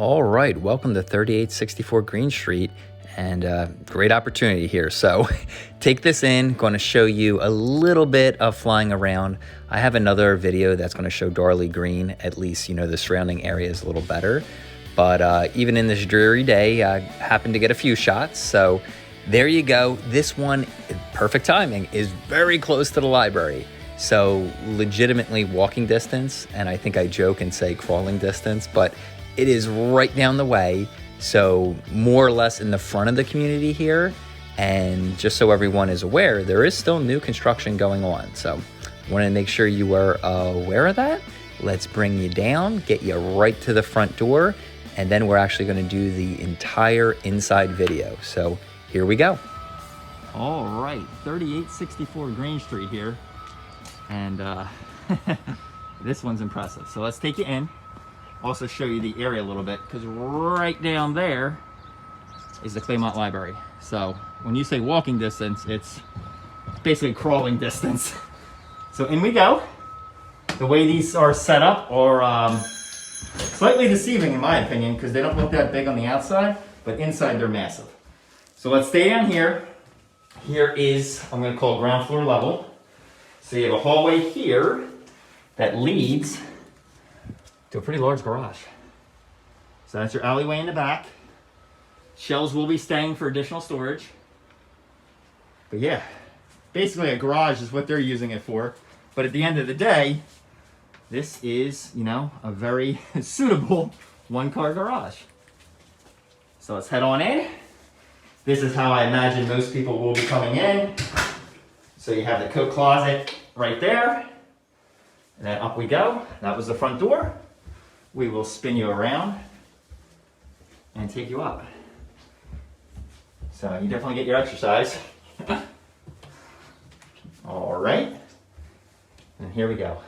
All right, welcome to 3864 Green Street, and great opportunity here. So take this in, going to show you a little bit of flying around. I have another video that's going to show Darley Green, at least, you know, the surrounding area is a little better. But even in this dreary day, I happened to get a few shots. So there you go. This one, perfect timing, is very close to the library. So legitimately walking distance, and I think I joke and say crawling distance, but it is right down the way, so more or less in the front of the community here. And just so everyone is aware, there is still new construction going on. So I want to make sure you are aware of that. Let's bring you down, get you right to the front door, and then we're actually going to do the entire inside video. So here we go. All right, 3864 Green Street here. And this one's impressive. So let's take you in. Also show you the area a little bit, because right down there is the Claymont Library. So when you say walking distance, it's basically crawling distance. So in we go. The way these are set up are slightly deceiving in my opinion, because they don't look that big on the outside, but inside they're massive. So let's stay down here. Here is, I'm going to call it ground floor level. So you have a hallway here that leads to a pretty large garage. So that's your alleyway in the back. Shelves will be staying for additional storage. But yeah, basically a garage is what they're using it for. But at the end of the day, this is, you know, a very suitable one-car garage. So let's head on in. This is how I imagine most people will be coming in. So you have the coat closet right there. And then up we go. That was the front door. We will spin you around and take you up. So you definitely get your exercise. All right. And here we go.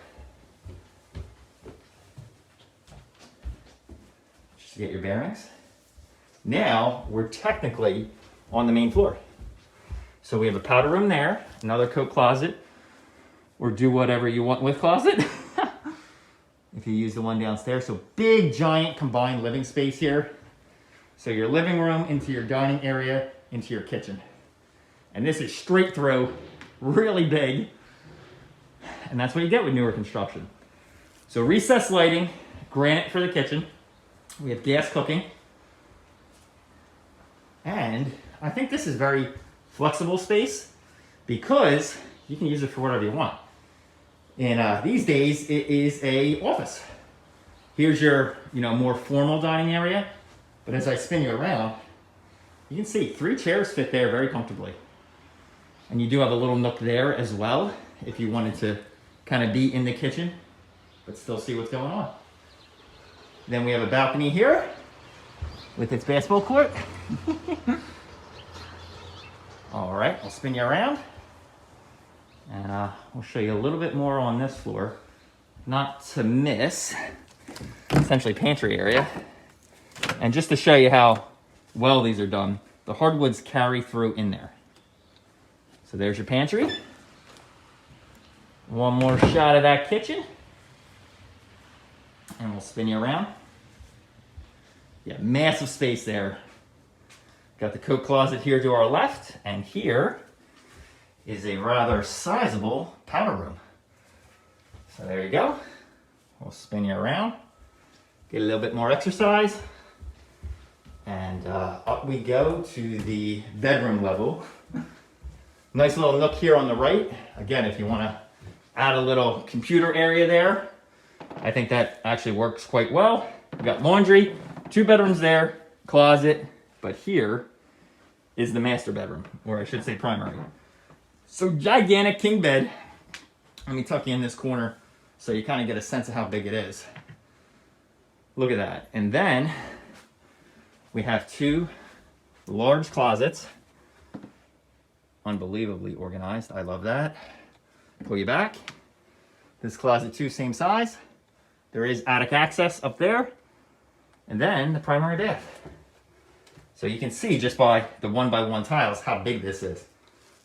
Just to get your bearings. Now we're technically on the main floor. So we have a powder room there, another coat closet, or do whatever you want with closet. If you use the one downstairs. So big, giant combined living space here. So your living room into your dining area, into your kitchen. And this is straight through, really big. And that's what you get with newer construction. So recessed lighting, granite for the kitchen. We have gas cooking. And I think this is very flexible space because you can use it for whatever you want. And these days, it is a office. Here's your, more formal dining area. But as I spin you around, you can see 3 chairs fit there very comfortably. And you do have a little nook there as well, if you wanted to kind of be in the kitchen, but still see what's going on. Then we have a balcony here with its basketball court. All right, I'll spin you around. And we'll show you a little bit more on this floor. Not to miss, essentially pantry area. And just to show you how well these are done, the hardwoods carry through in there. So there's your pantry. One more shot of that kitchen. And we'll spin you around. Yeah, massive space there. Got the coat closet here to our left, and here is a rather sizable powder room. So there you go. We'll spin you around, get a little bit more exercise, and up we go to the bedroom level. Nice little nook here on the right. Again, if you want to add a little computer area there, I think that actually works quite well. We've got laundry, 2 bedrooms there, closet, but here is the master bedroom, or I should say primary. So gigantic king bed. Let me tuck you in this corner so you kind of get a sense of how big it is. Look at that. And then we have 2 large closets. Unbelievably organized. I love that. Pull you back. This closet too, same size. There is attic access up there. And then the primary bath. So you can see just by the 1x1 tiles how big this is.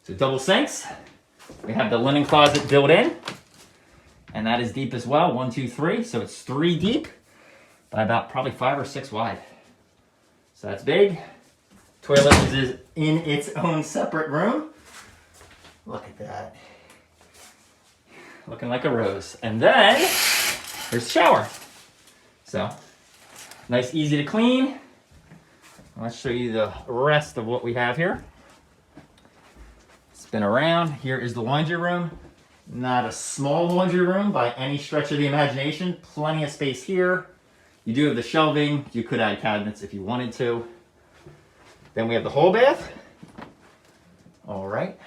So double sinks. We have the linen closet built in. And that is deep as well. 1, 2, 3. So it's 3 deep. by about probably 5 or 6 wide. So that's big. Toilet is in its own separate room. Look at that. Looking like a rose. And then there's the shower. So nice, easy to clean. Let's show you the rest of what we have here. Spin around. Here is the laundry room. Not a small laundry room by any stretch of the imagination. Plenty of space here. You do have the shelving. You could add cabinets if you wanted to. Then we have the whole bath. All right.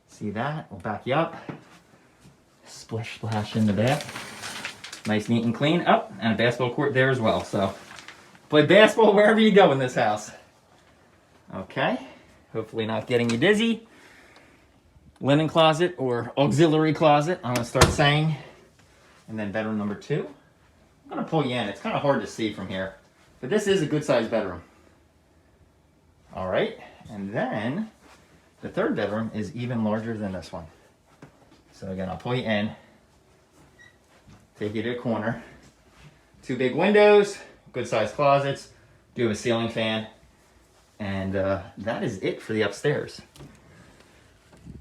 See that? We'll back you up. Splish splash in the bath. Nice, neat, and clean. Oh, and a basketball court there as well. So play basketball wherever you go in this house. Okay. Hopefully not getting you dizzy. Linen closet or auxiliary closet, I'm going to start saying. And then bedroom number 2. I'm going to pull you in. It's kind of hard to see from here. But this is a good sized bedroom. All right. And then the third bedroom is even larger than this one. So again, I'll pull you in. Take you to a corner. 2 big windows, good sized closets. Do have a ceiling fan. And that is it for the upstairs.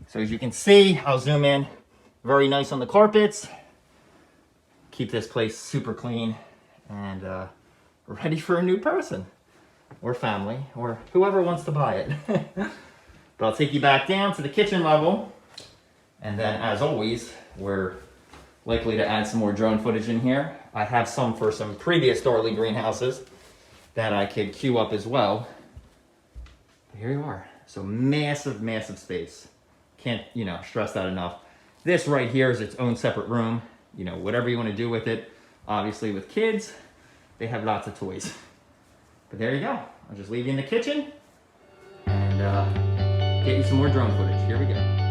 So as you can see, I'll zoom in. Very nice on the carpets. Keep this place super clean and ready for a new person or family or whoever wants to buy it. But I'll take you back down to the kitchen level. And then as always, we're likely to add some more drone footage in here. I have some for some previous Darley greenhouses that I could queue up as well. But here you are. So massive, massive space. Can't, stress that enough. This right here is its own separate room. Whatever you want to do with it. Obviously with kids, they have lots of toys. But there you go. I'll just leave you in the kitchen and get you some more drone footage. Here we go.